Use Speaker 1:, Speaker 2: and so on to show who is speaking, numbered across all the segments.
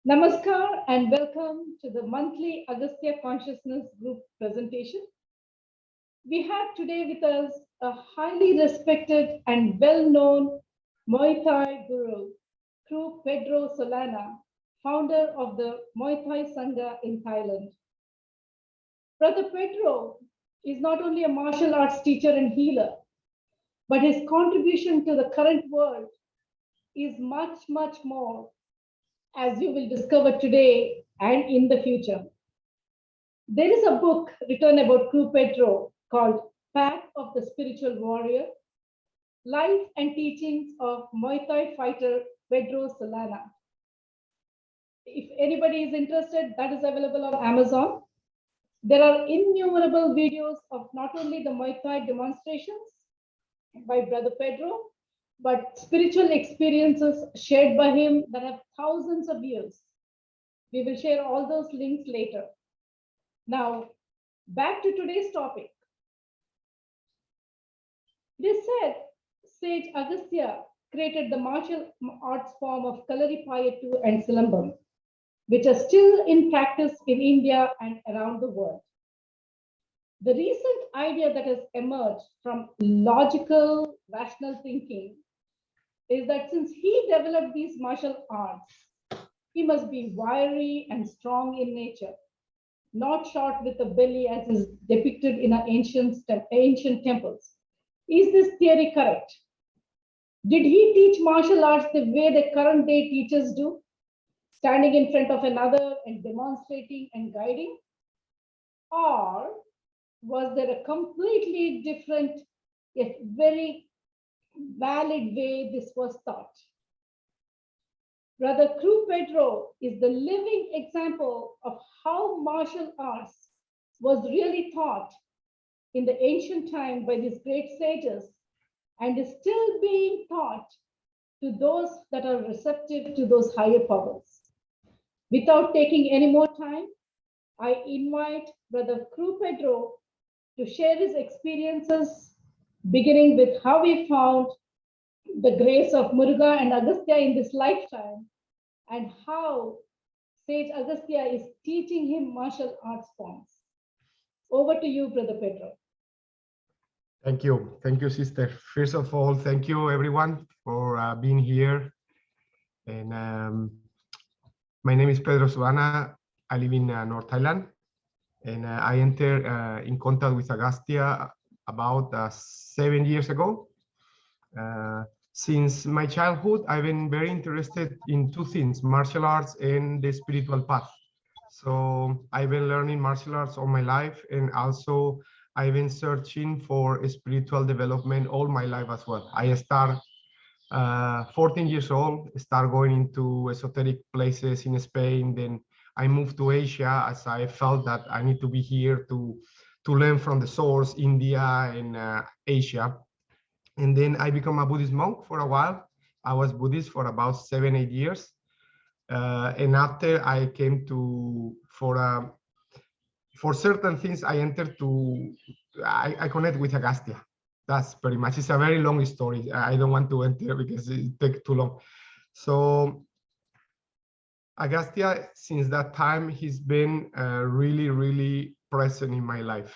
Speaker 1: Namaskar and welcome to the monthly Agastya Consciousness Group presentation. We have today with us a highly respected and well-known Muay Thai guru, Pedro Solano, founder of the Muay Thai Sangha in Thailand. Brother Pedro is not only a martial arts teacher and healer, but his contribution to the current world is much, much more, as you will discover today and in the future. There is a book written about Pedro called Path of the Spiritual Warrior, Life and Teachings of Muay Thai Fighter Pedro Solano. If anybody is interested, that is available on Amazon. There are innumerable videos of not only the Muay Thai demonstrations by Brother Pedro, but spiritual experiences shared by him that have thousands of years. We will share all those links later. Now, back to today's topic. It is said Sage Agastya created the martial arts form of Kalaripayattu and Silambam, which are still in practice in India and around the world. The recent idea that has emerged from logical, rational thinking is that since he developed these martial arts, he must be wiry and strong in nature, not short with a belly as is depicted in our ancient temples. Is this theory correct? Did he teach martial arts the way the current day teachers do, standing in front of another and demonstrating and guiding? Or was there a completely different, yet very valid way this was taught? Brother Pedro is the living example of how martial arts was really taught in the ancient time by these great sages and is still being taught to those that are receptive to those higher powers. Without taking any more time, I invite Brother Pedro to share his experiences, beginning with how he found the grace of Muruga and Agastya in this lifetime, and how Sage Agastya is teaching him martial arts forms. Over to you, Brother Pedro.
Speaker 2: Thank you, sister. First of all, thank you everyone for being here. And my name is Pedro Solano. I live in North Thailand, and I entered in contact with Agastya about 7 years ago. Since my childhood, I've been very interested in two things: martial arts and the spiritual path. So I've been learning martial arts all my life, and also I've been searching for spiritual development all my life as well. I start 14 years old, start going into esoteric places in Spain. Then I moved to Asia as I felt that I need to be here to learn from the source, India and Asia. And then I became a Buddhist monk for a while. I was Buddhist for about 7-8 years. And after I came to, for certain things, I entered to, I connect with Agastya. That's pretty much, it's a very long story. I don't want to enter because it takes too long. So Agastya, since that time, he's been really, really present in my life.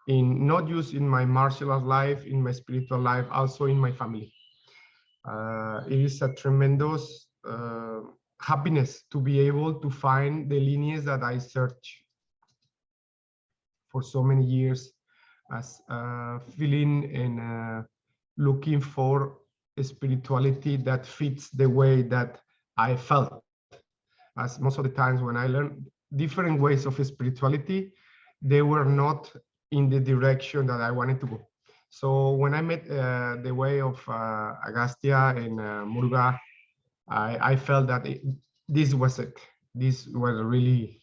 Speaker 2: In not just in my martial art life, in my spiritual life, also in my family. It is a tremendous happiness to be able to find the lineage that I search for so many years, as feeling and looking for a spirituality that fits the way that I felt. As most of the times when I learned different ways of spirituality, they were not in the direction that I wanted to go. So when I met the way of Agastya and Muruga, I felt that this was it. This was really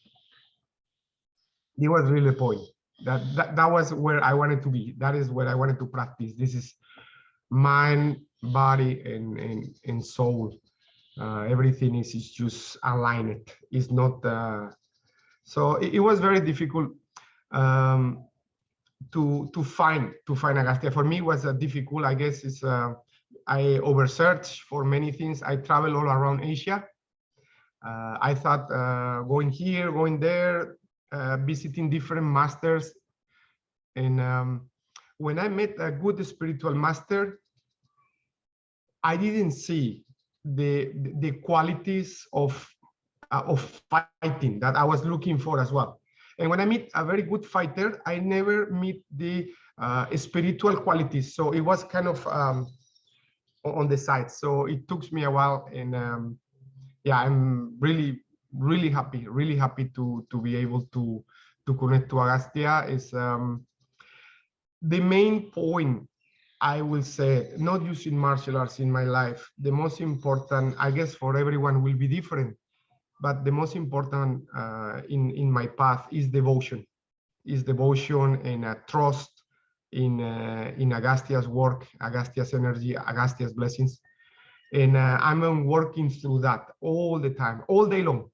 Speaker 2: the point. That was where I wanted to be. That is where I wanted to practice. This is mind, body, and soul. Everything is just aligned. It's not. So it was very difficult. To find Agastya. For me, it was difficult. I guess it's I oversearched for many things. I travel all around Asia. I thought going here, going there, visiting different masters. And when I met a good spiritual master, I didn't see the qualities of fighting that I was looking for as well. And when I meet a very good fighter, I never meet the spiritual qualities. So it was kind of on the side. So it took me a while, and yeah, I'm really happy to be able to connect to Agastya. Is the main point, I will say, not using martial arts in my life. The most important, I guess, for everyone will be different, but the most important in my path is devotion. Is devotion and trust in Agastya's work, Agastya's energy, Agastya's blessings. And I'm working through that all the time, all day long,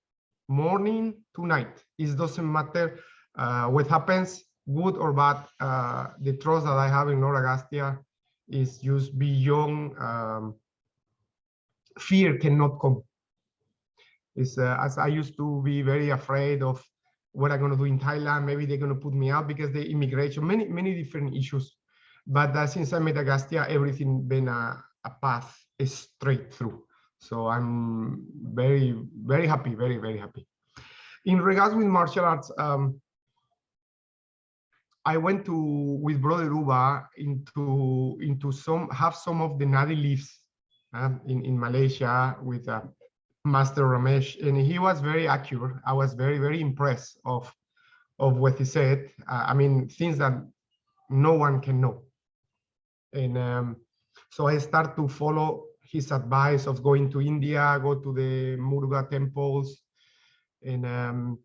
Speaker 2: morning to night. It doesn't matter what happens, good or bad. The trust that I have in Lord Agastya is just beyond fear cannot come. It's, as I used to be very afraid of what I'm going to do in Thailand. Maybe they're going to put me out because the immigration, many different issues. But since I met Agastya, everything been a path straight through. So I'm very happy, very happy. In regards with martial arts, I went to with Brother Ruba into some of the Nadi leaves in Malaysia with Master Ramesh, and he was very accurate. I was very impressed of what he said. I mean, things that no one can know. And so I start to follow his advice of going to India, go to the Muruga temples, and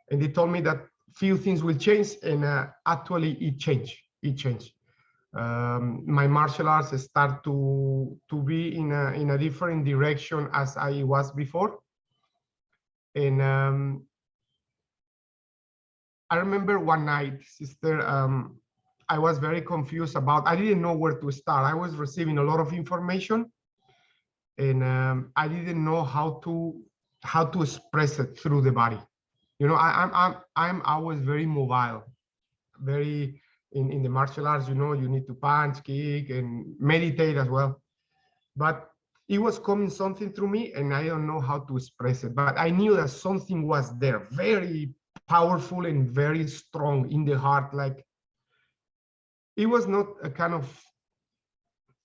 Speaker 2: he told me that few things will change, and actually it changed. My martial arts start to be in a different direction as I was before. And I remember one night, sister, I was very confused I didn't know where to start. I was receiving a lot of information, and I didn't know how to express it through the body. You know, I'm always very mobile, very in the martial arts. You know, you need to punch, kick, and meditate as well. But it was coming something through me, and I don't know how to express it. But I knew that something was there, very powerful and very strong in the heart. Like, it was not a kind of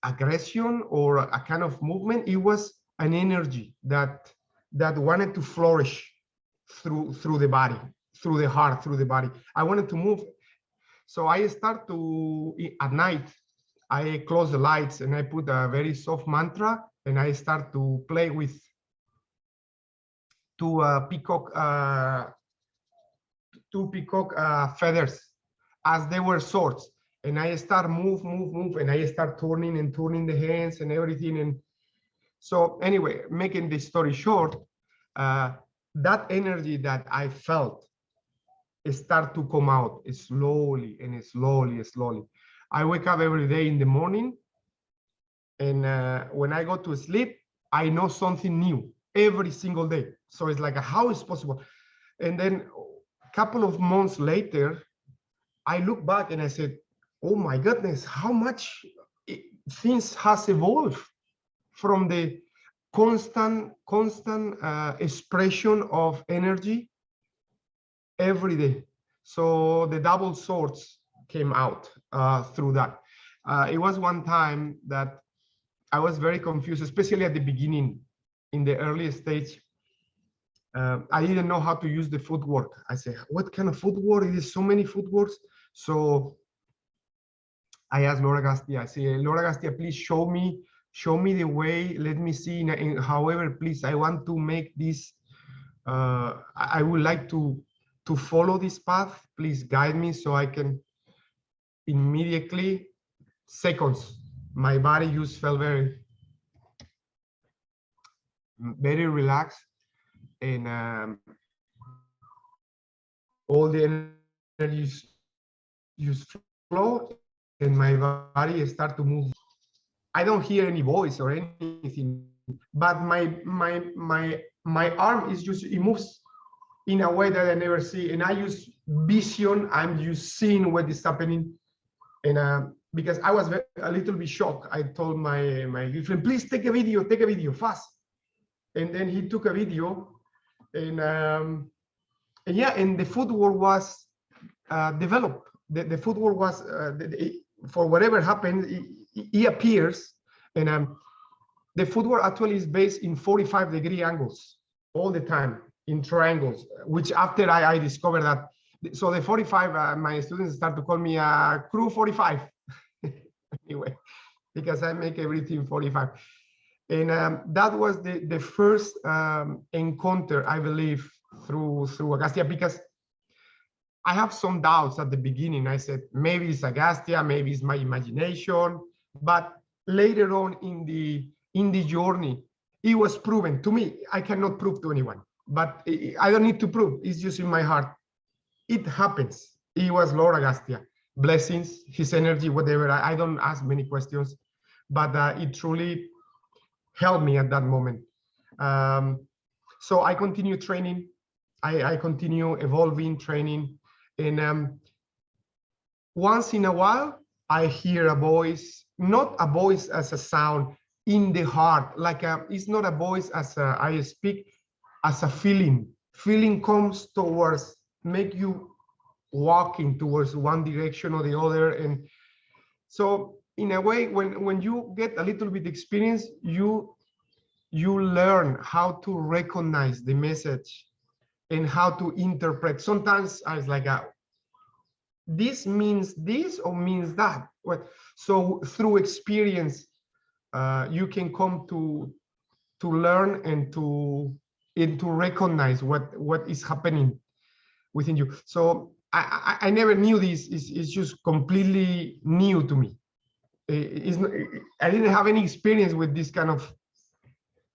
Speaker 2: aggression or a kind of movement. It was an energy that wanted to flourish through the body, through the heart, through the body. I wanted to move. So I start to, at night, I close the lights and I put a very soft mantra, and I start to play with two peacock feathers as they were swords. And I start move, and I start turning the hands and everything. And so anyway, making the story short, that energy that I felt start to come out slowly and slowly. I wake up every day in the morning, and when I go to sleep, I know something new every single day. So it's like, how is possible? And then a couple of months later, I look back and I said, oh my goodness, how much things has evolved from the constant expression of energy every day. So the double swords came out through that. It was one time that I was very confused, especially at the beginning, in the early stage. I didn't know how to use the footwork. I said, what kind of footwork? It is so many footworks. So I asked Lord Agastya, I say, Lord Agastya, please show me the way. Let me see. In however, please, I want to make this. I would like to follow this path. Please guide me so I can immediately, seconds, my body just felt very relaxed, and all the energy just flow, and my body start to move. I don't hear any voice or anything, but my arm is just, it moves in a way that I never see, and I use vision. I'm just seeing what is happening, and because I was a little bit shocked, I told my girlfriend, please take a video fast, and then he took a video, and yeah, and the footwork was developed. The footwork was for whatever happened, it appears, and the footwork actually is based in 45-degree angles all the time, in triangles, which after I discovered that. So the 45, my students start to call me crew 45 anyway, because I make everything 45. And that was the first encounter, I believe, through Agastya, because I have some doubts at the beginning. I said, maybe it's Agastya, maybe it's my imagination, but later on in the journey, it was proven to me. I cannot prove to anyone, but I don't need to prove. It's just in my heart. It happens. It was Lord Agastya. Blessings, his energy, whatever. I don't ask many questions, but it truly helped me at that moment. So I continue training. I continue evolving, training. And once in a while, I hear a voice, not a voice as a sound, in the heart, like it's not a voice as I speak, as a feeling. Feeling comes towards, make you walking towards one direction or the other. And so in a way, when you get a little bit experience, you learn how to recognize the message and how to interpret. Sometimes I was like, this means this or means that. So through experience, you can come to learn and to recognize what is happening within you. So I never knew this. It's just completely new to me. I didn't have any experience with this kind of.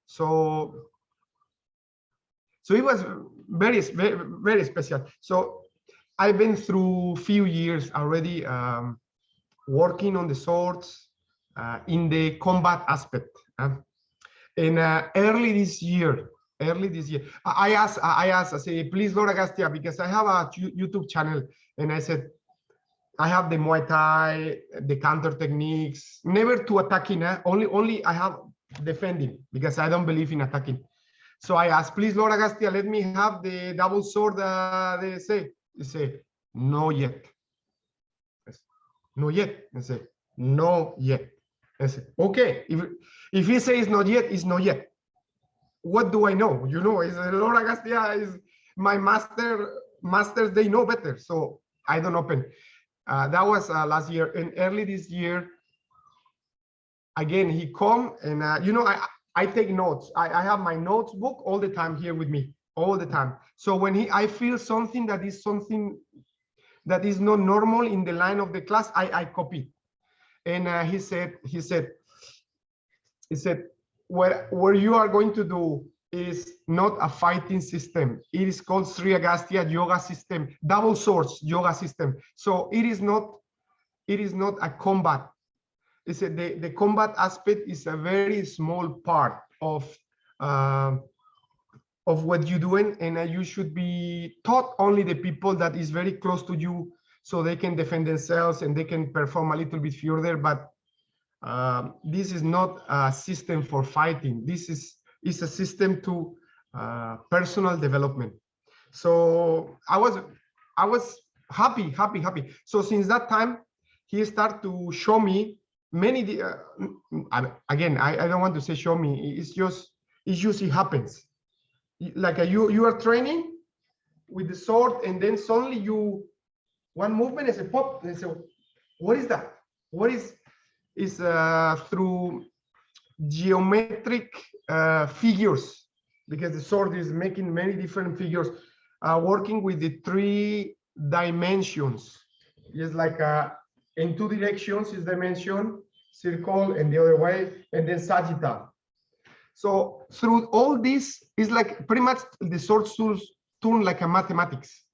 Speaker 2: So it was very, very, very special. So I've been through few years already working on the swords in the combat aspect. And early this year, I asked, I said, please, Lord Agastya, because I have a YouTube channel, and I said, I have the Muay Thai, the counter techniques, never to attacking, only I have defending, because I don't believe in attacking. So I asked, please, Lord Agastya, let me have the double sword. They say, no yet. No yet. I say, no yet. I say, okay, if he says not yet, it's not yet. What do I know? You know, is Lord Agastya is my masters, they know better. So I don't open. That was last year. And early this year, again, he come and, you know, I take notes. I have my notes book all the time here with me, all the time. So when I feel something that is not normal in the line of the class, I copy. And he said, what you are going to do is not a fighting system. It is called Sri Agastya yoga system, double swords yoga system. So it is not a combat. It's the combat aspect is a very small part of what you're doing, and you should be taught only the people that is very close to you, so they can defend themselves and they can perform a little bit further. But this is not a system for fighting. This is a system to personal development. So I was happy. So since that time, he started to show me many. Again, I don't want to say show me. It's just it happens. Like you are training with the sword, and then suddenly one movement is a pop. And so, what is that? What is through geometric figures, because the sword is making many different figures, working with the 3 dimensions. It's like in 2 directions is dimension, circle, and the other way, and then sagittal. So through all this, is like pretty much the sword tools turn like a mathematics.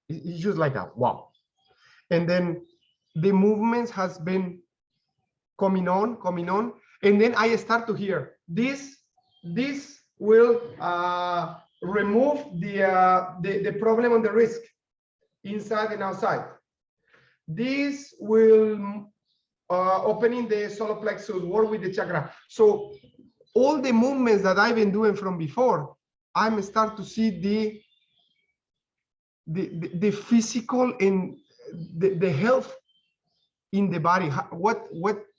Speaker 2: It's just like a wow. And then the movements has been coming on, And then I start to hear this will remove the problem on the wrist, inside and outside. This will opening the solar plexus, work with the chakra. So all the movements that I've been doing from before, I'm start to see the physical and the health in the body, what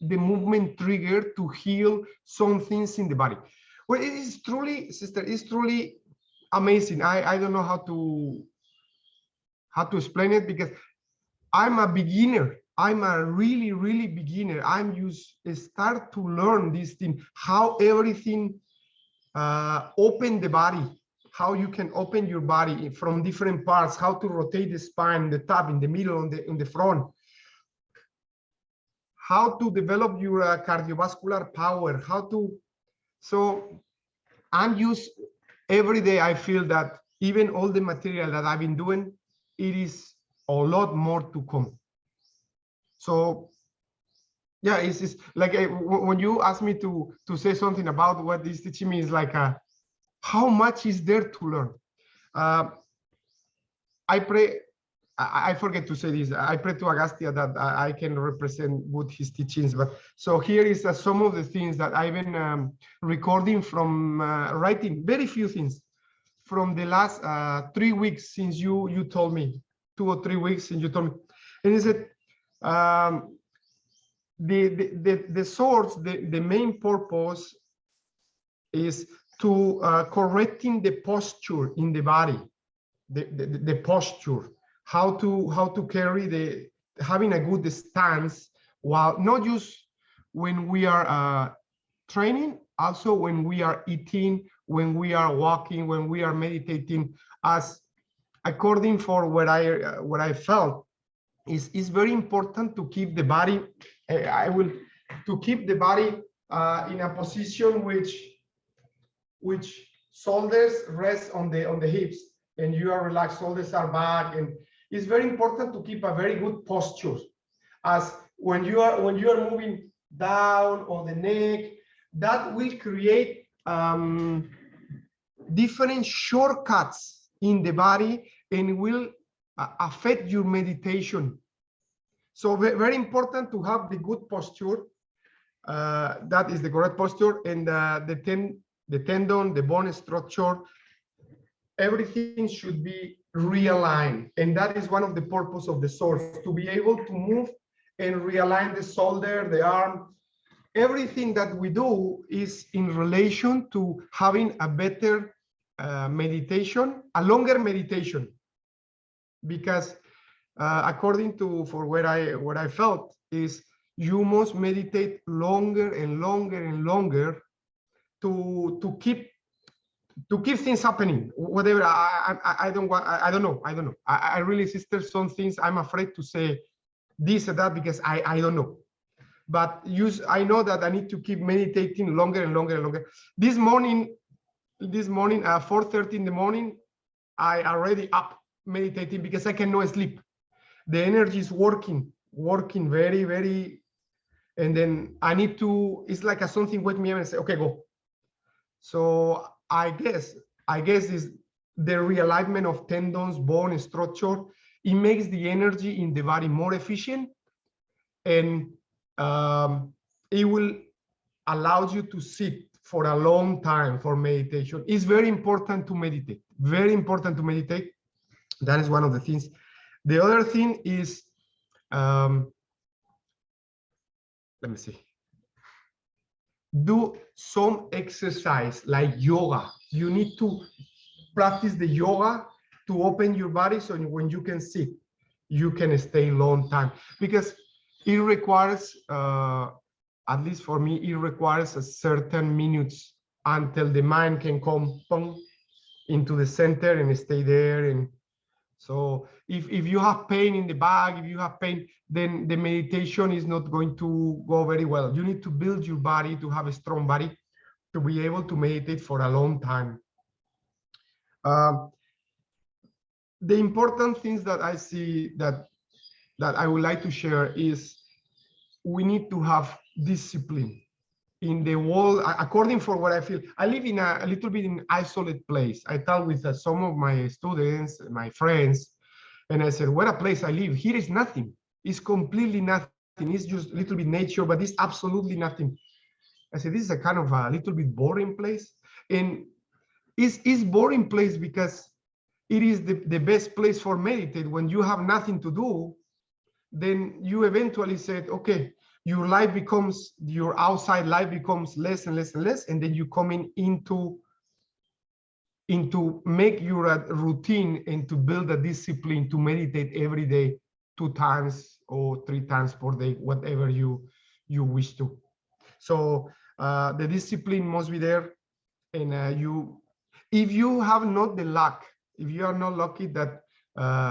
Speaker 2: the movement triggered to heal some things in the body. Well, it is truly, sister, it's truly amazing. I don't know how to explain it, because I'm a beginner. I'm a really beginner. I'm start to learn this thing, how everything open the body, how you can open your body from different parts, how to rotate the spine, the top, in the middle, in the front, how to develop your cardiovascular power, so I'm used every day. I feel that even all the material that I've been doing, it is a lot more to come. So yeah, it's like when you ask me to say something about what this teaching me, is like how much is there to learn. I pray, I forget to say this, I pray to Agastya that I can represent good his teachings. But so here is some of the things that I've been recording from writing, very few things from the last 3 weeks since you told me, 2 or 3 weeks since you told me. And he said, the source, the main purpose is to correcting the posture in the body, the posture, how to carry having a good stance, while not just when we are training, also when we are eating, when we are walking, when we are meditating. As according for what I felt, is very important to keep the body. To keep the body in a position which shoulders rest on the hips, and you are relaxed, shoulders are back, and it's very important to keep a very good posture. As when you are moving down on the neck, that will create different shortcuts in the body and will affect your meditation. So very important to have the good posture. That is the correct posture, and the tendon, the bone structure, everything should be realigned. And that is one of the purpose of the source, to be able to move and realign the shoulder, the arm. Everything that we do is in relation to having a better meditation, a longer meditation, because according to what I felt is you must meditate longer and longer and longer to keep things happening. Whatever, I don't know. I really, sister, some things I'm afraid to say this or that, because I don't know. But I know that I need to keep meditating longer and longer and longer. This morning at 4:30 in the morning, I already up meditating, because I cannot sleep. The energy is working very, very, and then I need to, it's like something wake me up and say, okay, go. So I guess is the realignment of tendons, bone structure. It makes the energy in the body more efficient, and it will allow you to sit for a long time for meditation. It's very important to meditate. Very important to meditate. That is one of the things. The other thing is, let me see. Do some exercise like yoga. You need to practice the yoga to open your body, so when you can sit, you can stay long time, because it requires, at least for me, it requires a certain minutes until the mind can come into the center and stay there. And so if you have pain in the back, if you have pain, then the meditation is not going to go very well. You need to build your body to have a strong body to be able to meditate for a long time. The important things that I see that I would like to share is we need to have discipline. in the world, according for what I feel. I live in a little bit in isolated place. I talk with some of my students, my friends, and I said, what a place I live. Here is nothing. It's completely nothing. It's just a little bit nature, but it's absolutely nothing. I said, this is a kind of a little bit boring place. And it's boring place because it is the best place for meditate. When you have nothing to do, then you eventually said, okay, your life becomes, your outside life becomes less and less and less, and then you coming into make your routine and to build a discipline to meditate every day 2 times or 3 times per day, whatever you wish to. So the discipline must be there, and if you have not the luck, if you are not lucky that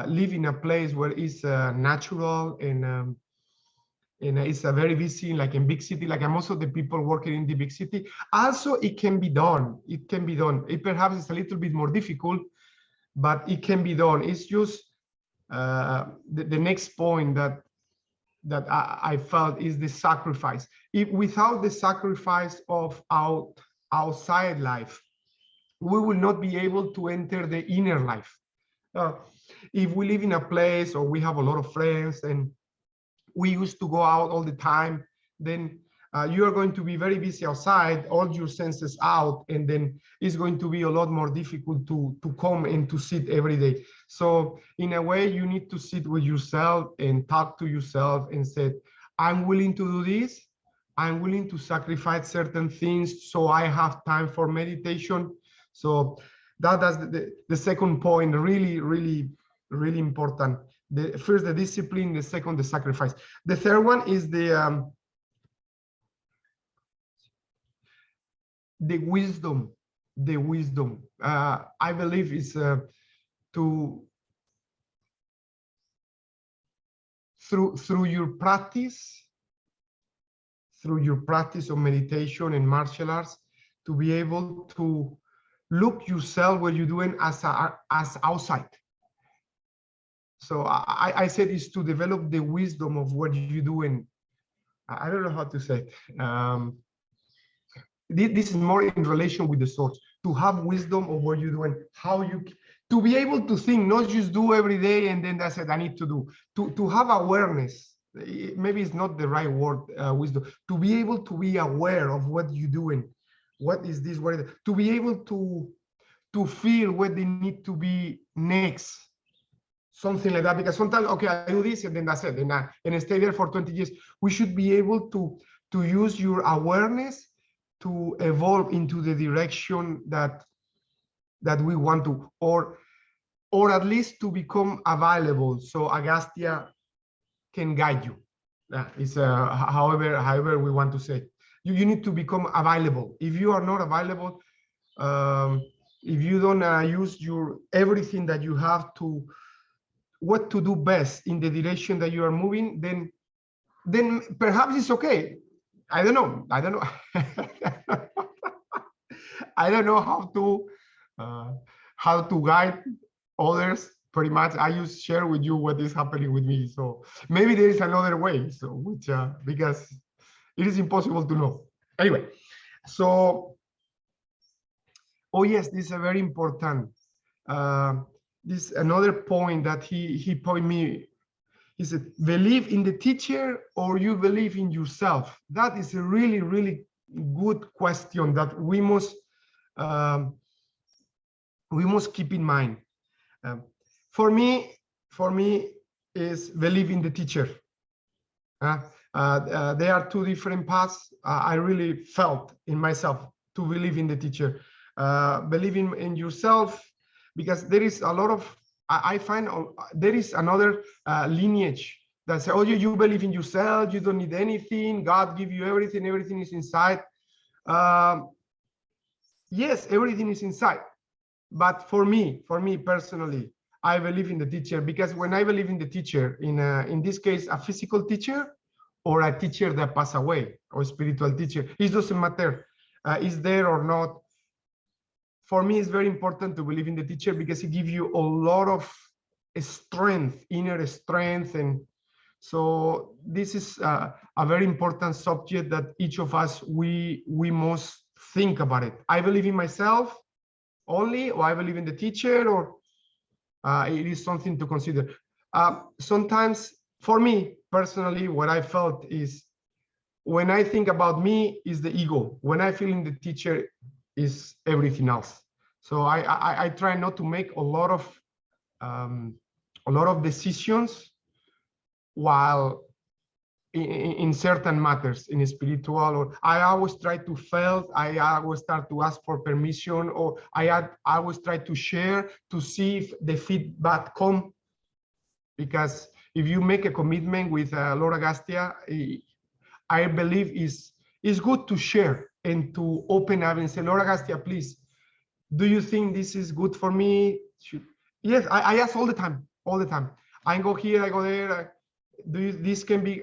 Speaker 2: live in a place where it's natural and it's a very busy, like in big city, like most of the people working in the big city. Also, it can be done. It can be done. It perhaps is a little bit more difficult, but it can be done. It's just the next point that I felt is the sacrifice. If without the sacrifice of our outside life, we will not be able to enter the inner life. If we live in a place or we have a lot of friends and we used to go out all the time, then you are going to be very busy outside, all your senses out, and then it's going to be a lot more difficult to come and to sit every day. So in a way, you need to sit with yourself and talk to yourself and say, I'm willing to do this. I'm willing to sacrifice certain things so I have time for meditation. So that's the second point, really, really, really important. The first, the discipline, the second, the sacrifice. The third one is the wisdom. The wisdom. I believe is through your practice, of meditation and martial arts, to be able to look yourself what you're doing as outside. So I said is to develop the wisdom of what you do, and I don't know how to say it. This is more in relation with the source, to have wisdom of what you do and how you, to be able to think, not just do every day and then that's it, I need to do, to have awareness. Maybe it's not the right word, wisdom, to be able to be aware of what you're doing. What is this, what is it? To be able to feel what they need to be next. Something like that, because sometimes, okay, I do this and then that's it, and I stay there for 20 years. We should be able to use your awareness to evolve into the direction that we want to, or at least to become available, so Agastya can guide you. It's however we want to say. You need to become available. If you are not available, if you don't use your everything that you have to what to do best in the direction that you are moving, then perhaps it's okay. I don't know. I don't know how to guide others. Pretty much, I just share with you what is happening with me. So maybe there is another way. So which because it is impossible to know. Anyway, so oh yes, this is a very important. This another point that he pointed me. He said, believe in the teacher or you believe in yourself? That is a really, really good question that we must keep in mind. For me is believe in the teacher. There are two different paths. I really felt in myself to believe in the teacher. Believing in yourself, because there is a lot of, I find there is another lineage that says, oh, you believe in yourself, you don't need anything, God give you everything, everything is inside. Yes, everything is inside. But for me personally, I believe in the teacher, because when I believe in the teacher, in this case, a physical teacher or a teacher that passed away, or spiritual teacher, it doesn't matter, is there or not. For me, it's very important to believe in the teacher because it gives you a lot of strength, inner strength, and So this is a very important subject that each of us, we must think about it. I believe in myself only, or I believe in the teacher, or it is something to consider. Sometimes for me personally, what I felt is, when I think about me is the ego. When I feel in the teacher is everything else. So I try not to make a lot of decisions while in certain matters, in spiritual, or I always try to fail. I always start to ask for permission, or I always try to share to see if the feedback come. Because if you make a commitment with Lord Agastya, I believe is good to share and to open up and say, Lord Agastya, please, do you think this is good for me? Yes, I ask all the time. I go here, I go there. This can be,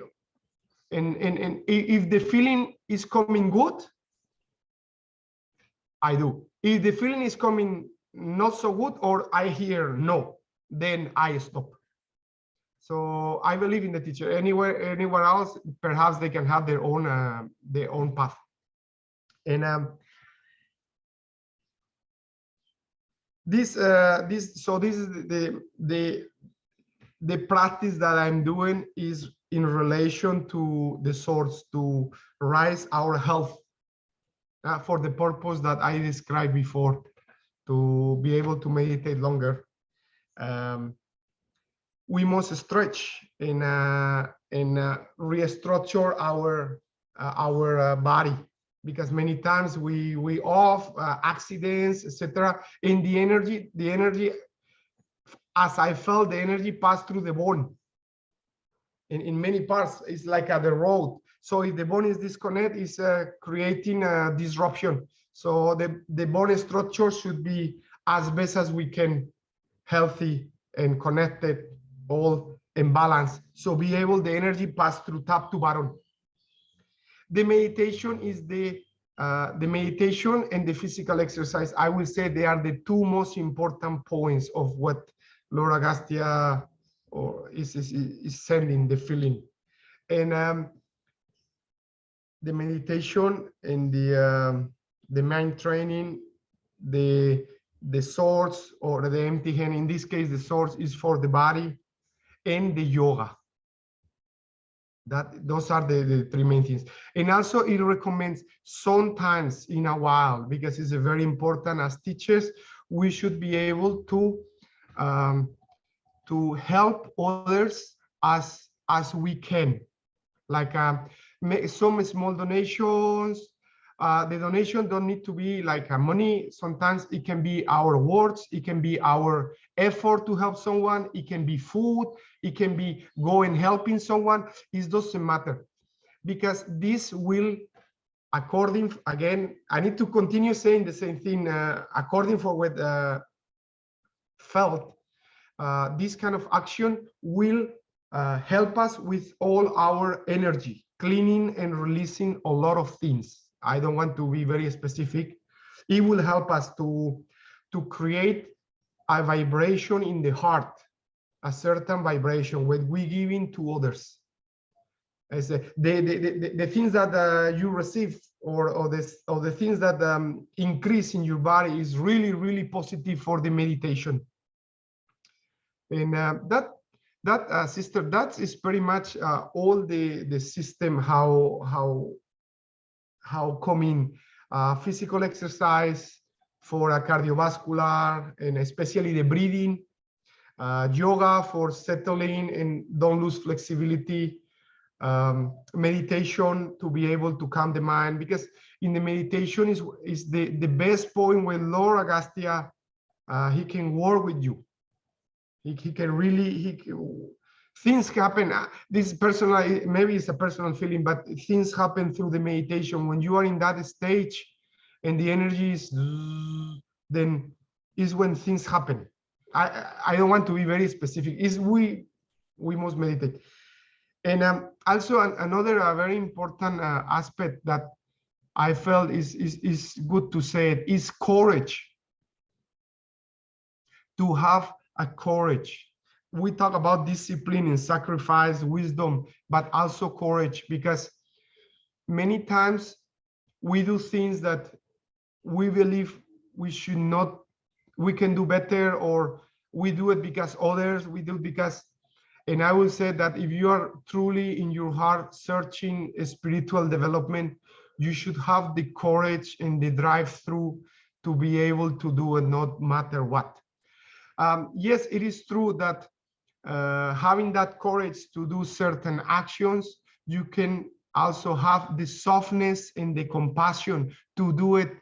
Speaker 2: and if the feeling is coming good, I do. If the feeling is coming not so good, or I hear no, then I stop. So I believe in the teacher. Anywhere else, perhaps they can have their own path. And this is the practice that I'm doing is in relation to the source, to rise our health for the purpose that I described before, to be able to meditate longer. We must stretch and restructure our body, because many times we off accidents, etc. And the energy, as I felt, the energy passed through the bone. In many parts, it's like at the road. So if the bone is disconnected, it's creating a disruption. So the bone structure should be as best as we can, healthy and connected, all in balance. So be able the energy pass through top to bottom. The meditation is the meditation and the physical exercise. I will say they are the two most important points of what Lord Agastya is sending the feeling. And the meditation and the mind training, the source, or the empty hand, in this case the source is for the body, and the yoga. Those are the three main things. And also it recommends sometimes in a while, because it's very important as teachers, we should be able to help others as we can, like some small donations. The donation don't need to be like money. Sometimes it can be our words, it can be our effort to help someone, it can be food, it can be going helping someone. It doesn't matter, because this will, according, again, I need to continue saying the same thing, according for what felt, this kind of action will help us with all our energy, cleaning and releasing a lot of things. I don't want to be very specific. It will help us to create a vibration in the heart, a certain vibration when we give in to others. As the things that you receive, or the things that increase in your body, is really positive for the meditation. And sister, that is pretty much all the system, how coming physical exercise for a cardiovascular, and especially the breathing, yoga for settling and don't lose flexibility, meditation to be able to calm the mind, because in the meditation is the best point where Lord Agastya, he can work with you. He can really, things happen. This is personal, maybe it's a personal feeling, but things happen through the meditation. When you are in that stage and the energy is, then is when things happen. I don't want to be very specific. Is we must meditate. And also another very important aspect that I felt is good to say it, is courage. To have a courage, we talk about discipline and sacrifice, wisdom, but also courage, because many times we do things that we believe we should not, we can do better, or we do it because others, we do it because, and I will say that if you are truly in your heart searching spiritual development, you should have the courage and the drive through to be able to do it no matter what. Yes, it is true that having that courage to do certain actions, you can also have the softness and the compassion to do it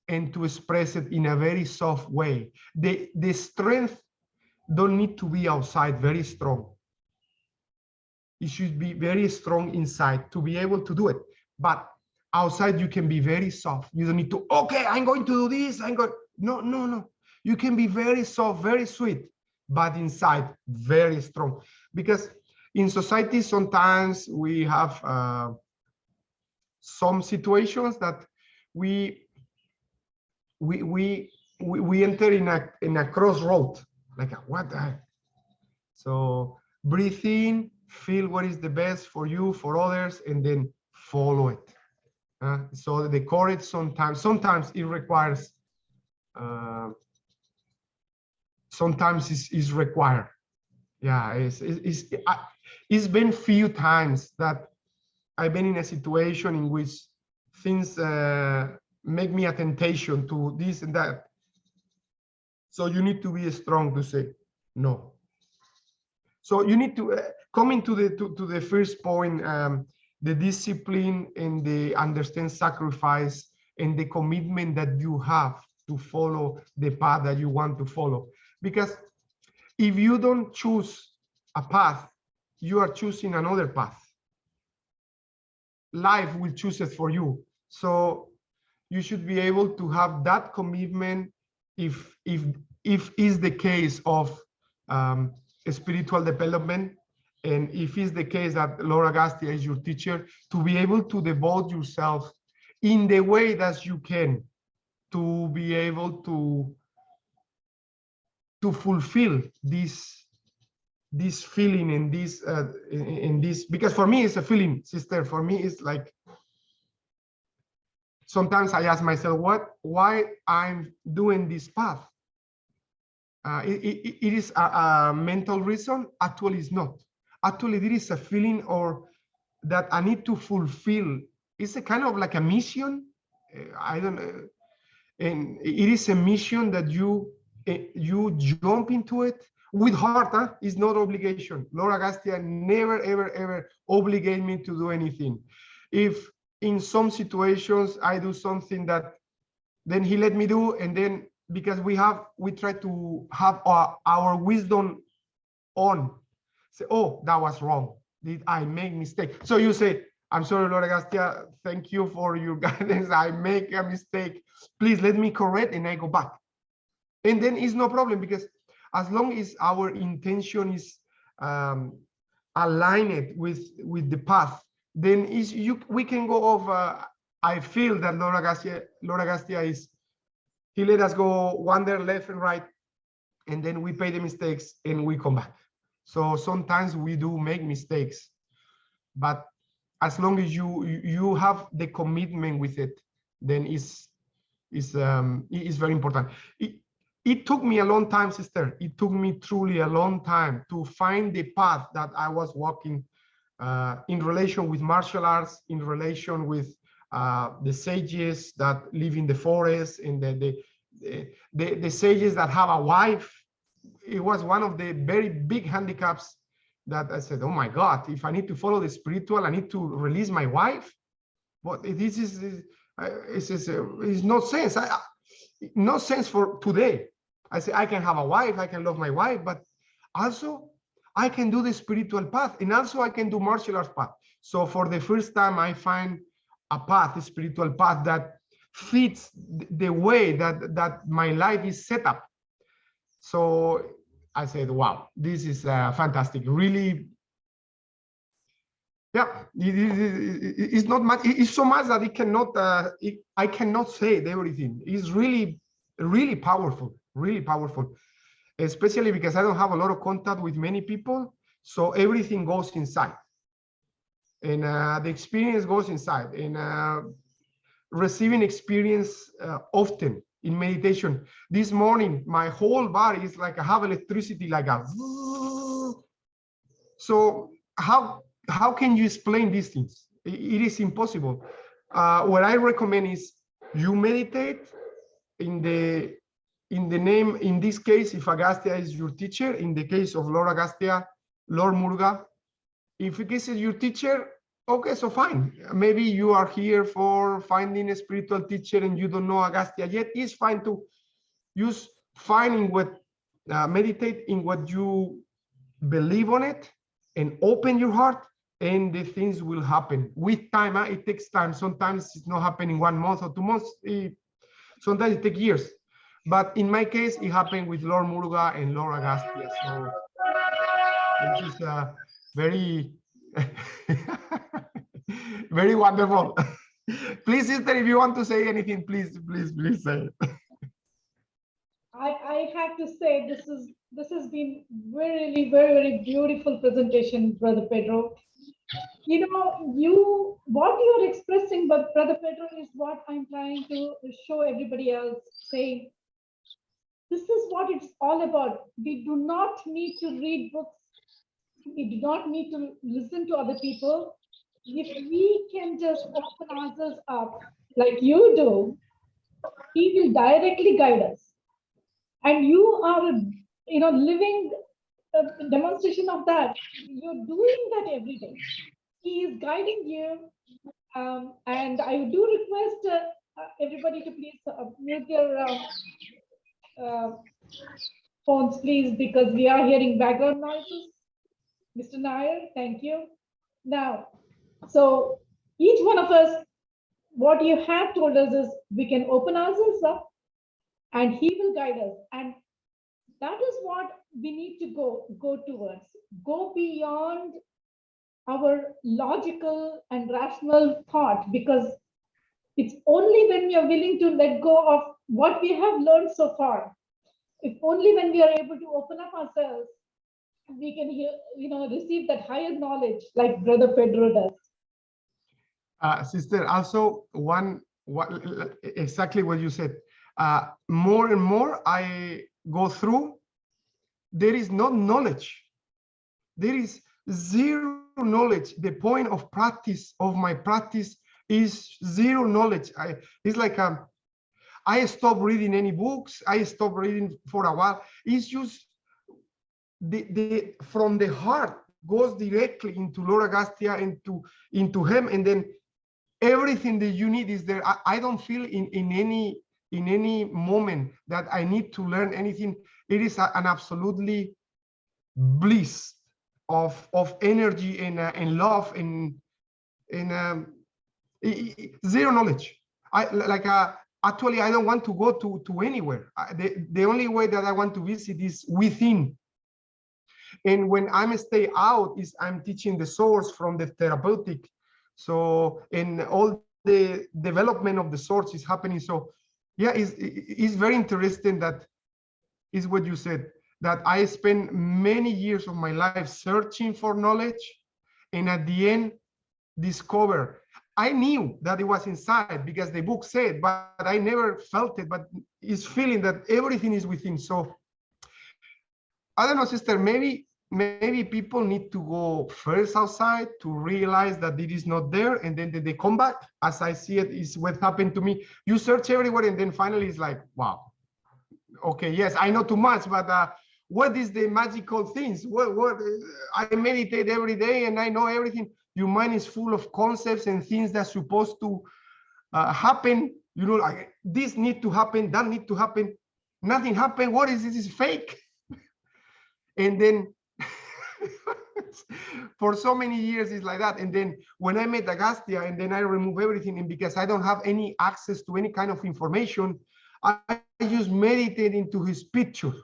Speaker 2: and to express it in a very soft way. The strength don't need to be outside very strong. It should be very strong inside to be able to do it. But outside you can be very soft. You don't need to, okay, I'm going to do this. No. You can be very soft, very sweet, but inside very strong. Because in society, sometimes we have some situations that we enter in a crossroad, like what the heck? So breathe in, feel what is the best for you, for others, and then follow it. So the courage sometimes it requires, sometimes is required. Yeah, it's been few times that I've been in a situation in which things make me a temptation to this and that. So you need to be strong to say no. So you need to coming to the first point, the discipline and the understand sacrifice and the commitment that you have to follow the path that you want to follow. Because if you don't choose a path, you are choosing another path. Life will choose it for you. So you should be able to have that commitment if is the case of spiritual development, and if it's the case that Lord Agastya is your teacher, to be able to devote yourself in the way that you can to be able to fulfill this feeling and this, because for me it's a feeling, sister. For me it's like, sometimes I ask myself why I'm doing this path. It is a mental reason. Actually it's not. Actually there is a feeling or that I need to fulfill. It's a kind of like a mission. I don't know, and it is a mission that you jump into it with heart. It's not obligation. Lord Agastya never ever obligate me to do anything. If in some situations I do something that then he let me do, and then because we try to have our wisdom on, say, oh, that was wrong, did I make mistake? So you say, I'm sorry, Lord Agastya, thank you for your guidance, I make a mistake, please let me correct, and I go back. And then it's no problem, because as long as our intention is aligned with the path, then we can go over. I feel that Lord Agastya is, he let us go wander left and right, and then we pay the mistakes and we come back. So sometimes we do make mistakes, but as long as you have the commitment with it, then it's very important. It took me a long time, sister. It took me truly a long time to find the path that I was walking in relation with martial arts, in relation with the sages that live in the forest, and the sages that have a wife. It was one of the very big handicaps that I said, oh my God, if I need to follow the spiritual, I need to release my wife. But this is no sense. No sense for today. I say I can have a wife, I can love my wife, but also I can do the spiritual path, and also I can do martial arts path. So for the first time, I find a path, a spiritual path that fits the way that my life is set up. So I said, wow, this is fantastic. Really, yeah, it's not much. It's so much that it cannot. I cannot say everything. It's really, really powerful. Really powerful. especially because I don't have a lot of contact with many people. So everything goes inside. And the experience goes inside. And receiving experience often in meditation. This morning, my whole body is like I have electricity, like a. So how can you explain these things? It is impossible. What I recommend is you meditate in the name. In this case, if Agastya is your teacher, in the case of Lord Agastya, Lord Muruga, if it is your teacher, okay, so fine. Maybe you are here for finding a spiritual teacher and you don't know Agastya yet. It's fine to use finding what, meditate in what you believe on it and open your heart, and the things will happen with time. It takes time. Sometimes it's not happening 1 month or 2 months. Sometimes it takes years. But in my case, it happened with Lord Muruga and Lord Agastya. So this is very, very wonderful. Please, sister, if you want to say anything, please say it.
Speaker 1: I have to say this has been very beautiful presentation, Brother Pedro. You know, what you're expressing, but Brother Pedro, is what I'm trying to show everybody else, saying this is what it's all about. We do not need to read books. We do not need to listen to other people. If we can just open ourselves up like you do, he will directly guide us. And you are, living a demonstration of that. You're doing that every day. He is guiding you. And I do request everybody to please mute their phones, please, because we are hearing background noises. Mr. Nair, thank you. Now, so each one of us, what you have told us is we can open ourselves up and he will guide us. And that is what we need to go towards. Go beyond our logical and rational thought, because it's only when we are willing to let go of what we have learned so far, if only when we are able to open up ourselves, we can receive that higher knowledge like Brother Pedro does.
Speaker 2: Sister, also exactly what you said. More and more I go through, there is no knowledge. There is zero knowledge. The point of practice, of my practice, is zero knowledge. It's like I stopped reading any books. I stopped reading for a while. It's just the from the heart goes directly into Lord Agastya, into him, and then everything that you need is there. I don't feel in any moment that I need to learn anything. It is an absolutely bliss of energy and love and zero knowledge. Actually, I don't want to go to anywhere. The only way that I want to visit is within. And when I'm stay out, is I'm teaching the source from the therapeutic. So, and all the development of the source is happening. So yeah, it's very interesting. That is what you said, that I spent many years of my life searching for knowledge, and at the end discover. I knew that it was inside because the book said, but I never felt it. But it's feeling that everything is within. So I don't know, sister, maybe people need to go first outside to realize that it is not there, and then they come back. As I see it, is what happened to me. You search everywhere, and then finally it's like, wow, okay, yes, I know too much, but what is the magical things? What I meditate every day and I know everything. Your mind is full of concepts and things that's supposed to happen. You know, like this need to happen, that need to happen. Nothing happened. What is this? Is fake. And then for so many years it's like that. And then when I met Agastya, and then I remove everything, and because I don't have any access to any kind of information, I just meditate into his picture.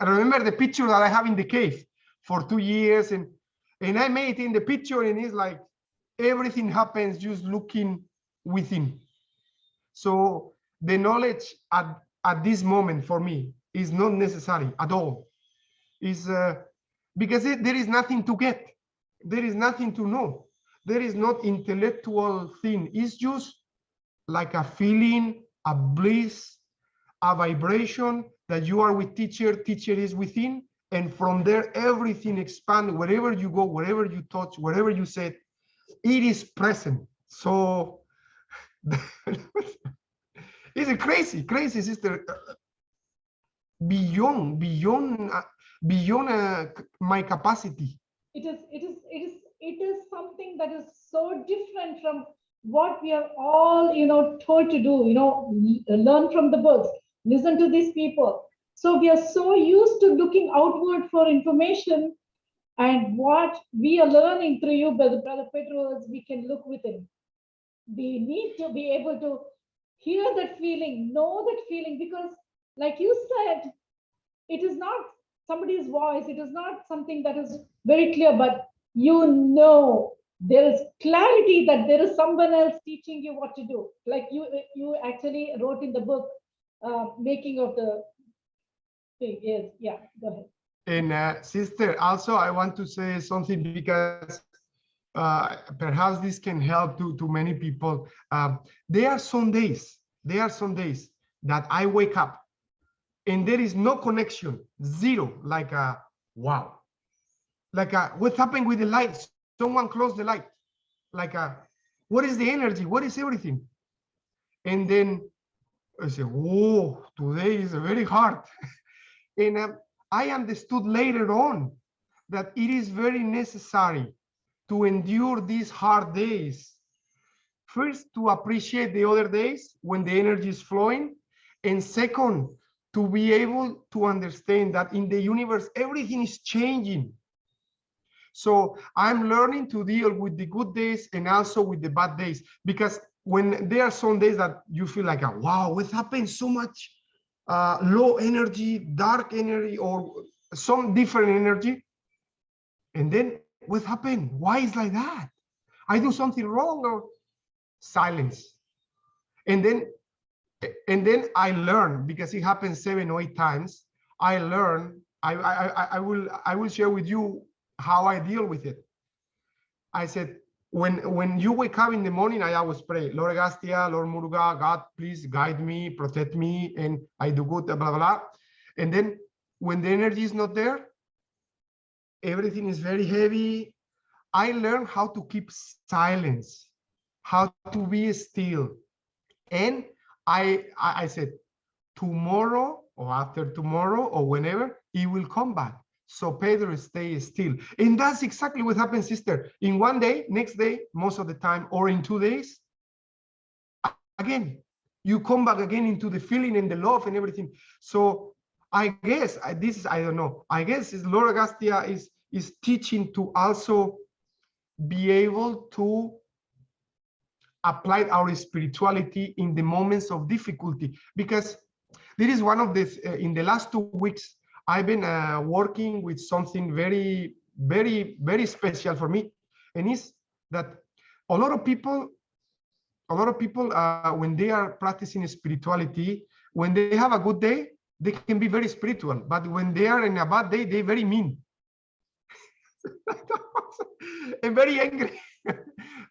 Speaker 2: I remember the picture that I have in the cave for 2 years, and I meditate in the picture, and it's like everything happens just looking within. So the knowledge at this moment for me is not necessary at all. is because there is nothing to get, there is nothing to know, there is not intellectual thing. It's just like a feeling, a bliss, a vibration that you are with teacher, teacher is within, and from there everything expands. Wherever you go, wherever you touch, wherever you say, it is present. So it's a crazy sister, beyond my capacity.
Speaker 1: It is something that is so different from what we are all, told to do, learn from the books, listen to these people. So we are so used to looking outward for information, and what we are learning through you, Brother Pedro, is we can look within. We need to be able to hear that feeling, know that feeling, because like you said, it is not somebody's voice, it is not something that is very clear, but there is clarity that there is someone else teaching you what to do. Like you actually wrote in the book, making of the thing. Yes, yeah, go ahead.
Speaker 2: And sister, also I want to say something, because perhaps this can help to many people. There are some days that I wake up and there is no connection, zero, like a wow, like a what happened with the light, someone closed the light, like a what is the energy, what is everything? And then I say, whoa, today is very hard. And I understood later on that it is very necessary to endure these hard days. First, to appreciate the other days when the energy is flowing. And second, to be able to understand that in the universe, everything is changing. So I'm learning to deal with the good days and also with the bad days, because when there are some days that you feel like, wow, what happened so much low energy, dark energy, or some different energy. And then what happened? Why is like that? I do something wrong, or silence. And then I learn, because it happens 7 or 8 times. I learn. I will share with you how I deal with it. I said, when you wake up in the morning, I always pray, Lord Agastya, Lord Muruga, God, please guide me, protect me, and I do good, blah, blah, blah. And then when the energy is not there, everything is very heavy. I learned how to keep silence, how to be still. And I said, tomorrow or after tomorrow or whenever, it will come back. So Pedro, stay still. And that's exactly what happens, sister. In one day, next day, most of the time, or in 2 days, again, you come back again into the feeling and the love and everything. So I guess this is, I don't know, I guess Lord Agastya is teaching to also be able to apply our spirituality in the moments of difficulty. Because this is one of the, in the last 2 weeks, I've been working with something very, very, very special for me. And it's that a lot of people, when they are practicing spirituality, when they have a good day, they can be very spiritual. But when they are in a bad day, they're very mean and very angry,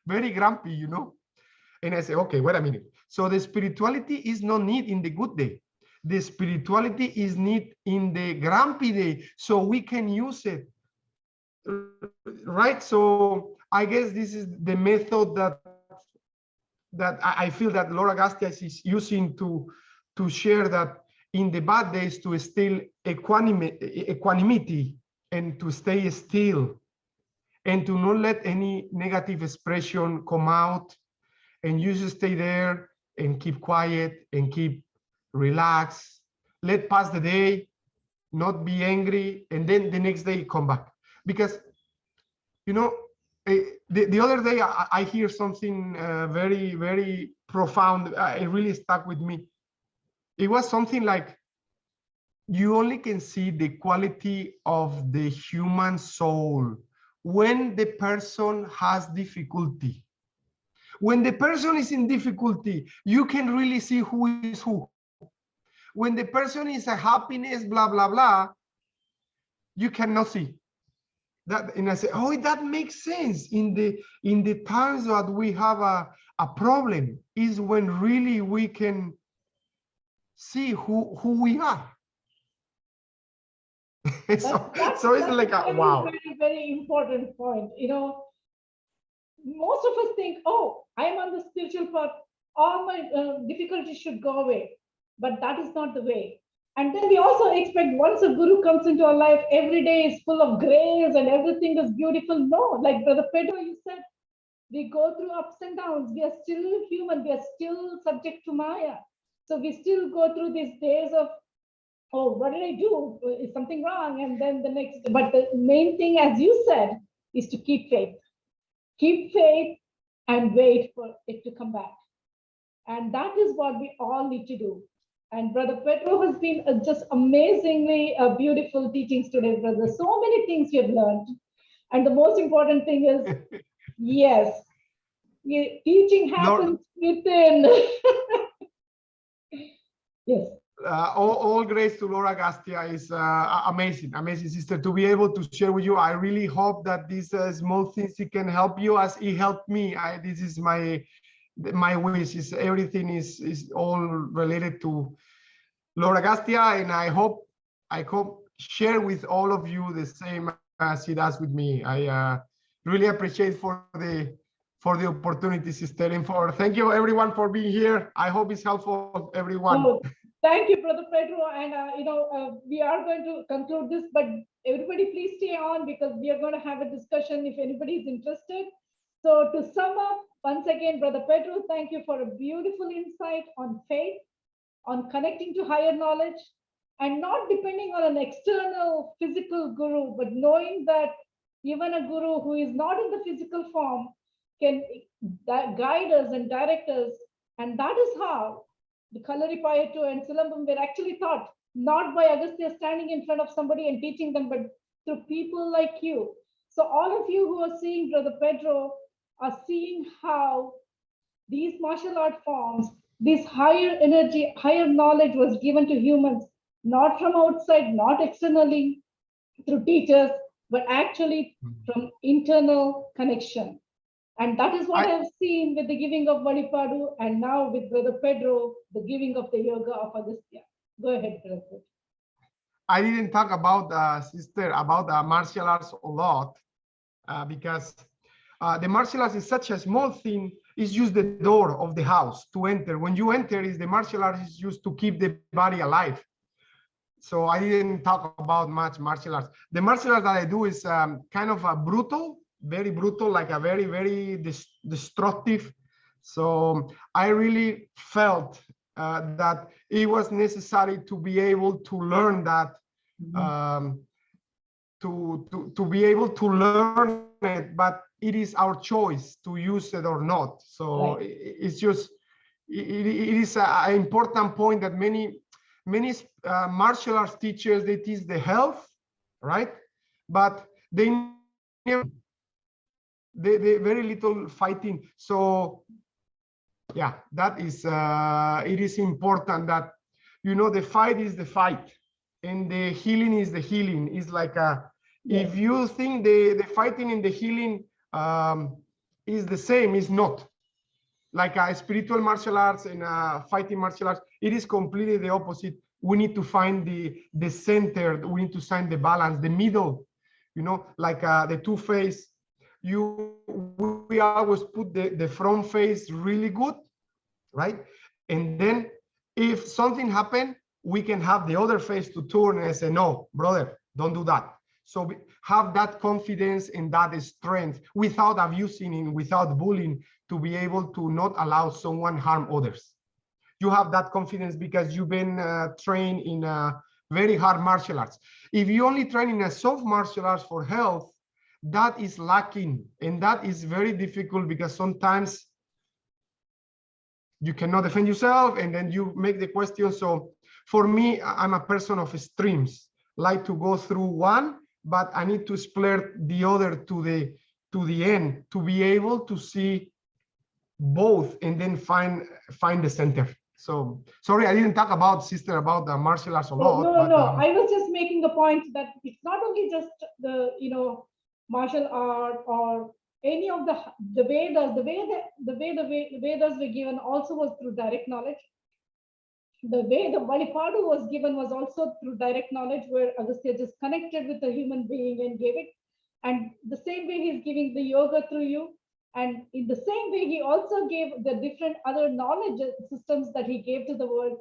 Speaker 2: very grumpy, you know. And I say, okay, wait a minute. So the spirituality is not need in the good day. The spirituality is need in the grumpy day, so we can use it, right? So I guess this is the method that I feel that Lord Agastya is using to share that in the bad days to still equanimity and to stay still and to not let any negative expression come out, and you just stay there and keep quiet and keep relaxed, let pass the day, not be angry, and then the next day come back. Because, you know, the other day I hear something very, very profound. It really stuck with me. It was something like, you only can see the quality of the human soul when the person has difficulty. When the person is in difficulty, you can really see who is who. When the person is a happiness, blah, blah, blah, you cannot see that. And I say, oh, that makes sense. In the times that we have a problem is when really we can see who we are. So it's like a wow.
Speaker 1: Very, very important point. You know, most of us think, oh, I'm on the spiritual path, all my difficulties should go away. But that is not the way. And then we also expect once a guru comes into our life, every day is full of grace and everything is beautiful. No, like Brother Pedro, you said, we go through ups and downs. We are still human. We are still subject to Maya. So we still go through these days of, oh, what did I do? Is something wrong? And then the next, but the main thing, as you said, is to keep faith. Keep faith and wait for it to come back. And that is what we all need to do. And Brother Pedro has been just amazingly beautiful teachings today, brother. So many things you have learned. And the most important thing is, yes, teaching happens within. Yes.
Speaker 2: All grace to Lord Agastya is amazing sister, to be able to share with you. I really hope that these small things can help you as it helped me. This is my wish, is everything is all related to Lord Agastya, and I hope share with all of you the same as he does with me. I really appreciate for the opportunity, sister, and thank you everyone for being here. I hope it's helpful, everyone.
Speaker 1: Oh, thank you, Brother Pedro. And we are going to conclude this, but everybody please stay on, because we are going to have a discussion if anybody is interested. So to sum up, once again, Brother Pedro, thank you for a beautiful insight on faith, on connecting to higher knowledge, and not depending on an external physical guru, but knowing that even a guru who is not in the physical form can guide us and direct us. And that is how the Kalaripayattu and Silambam were actually taught, not by Agastya standing in front of somebody and teaching them, but through people like you. So all of you who are seeing Brother Pedro are seeing how these martial art forms, this higher energy, higher knowledge was given to humans, not from outside, not externally through teachers, but actually from internal connection. And that is what I have seen with the giving of Manipadu, and now with Brother Pedro, the giving of the yoga of Agastya. Go ahead, Brother.
Speaker 2: I didn't talk about, sister, about martial arts a lot, because the martial arts is such a small thing. It's just the door of the house to enter. When you enter, is the martial arts is used to keep the body alive. So I didn't talk about much martial arts. The martial arts that I do is kind of brutal, very brutal, like a very, very destructive. So I really felt that it was necessary to be able to learn that, to be able to learn it, but it is our choice to use it or not. So right. It's just, it is an important point that many martial arts teachers, they teach the health, right? But they very little fighting. So yeah, that is it is important that, you know, the fight is the fight and the healing is the healing. It's like if you think the fighting and the healing is the same, it's not. Like a spiritual martial arts and fighting martial arts, it is completely the opposite. We need to find the center. We need to find the balance, the middle, you know, like the two face. We always put the front face really good, right? And then if something happened, we can have the other face to turn and say, no, brother, don't do that. So have that confidence and that strength without abusing and without bullying, to be able to not allow someone harm others. You have that confidence because you've been trained in very hard martial arts. If you only train in a soft martial arts for health, that is lacking, and that is very difficult because sometimes you cannot defend yourself and then you make the question. So for me, I'm a person of extremes, like to go through one, but I need to split the other to the end, to be able to see both and then find the center. So sorry, I didn't talk about sister about the martial arts a lot.
Speaker 1: No. I was just making a point that it's not only just the martial art or any of the Vedas. The way the Vedas were given also was through direct knowledge. The way the Valipadu was given was also through direct knowledge, where Agastya just connected with the human being and gave it. And the same way he's giving the yoga through you. And in the same way, he also gave the different other knowledge systems that he gave to the world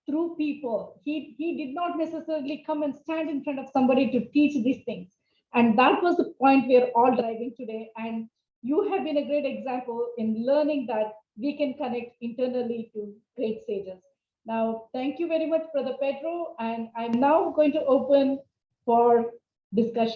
Speaker 1: through people. He did not necessarily come and stand in front of somebody to teach these things. And that was the point we're all driving today. And you have been a great example in learning that we can connect internally to great sages. Now, thank you very much, Brother Pedro. And I'm now going to open for discussion.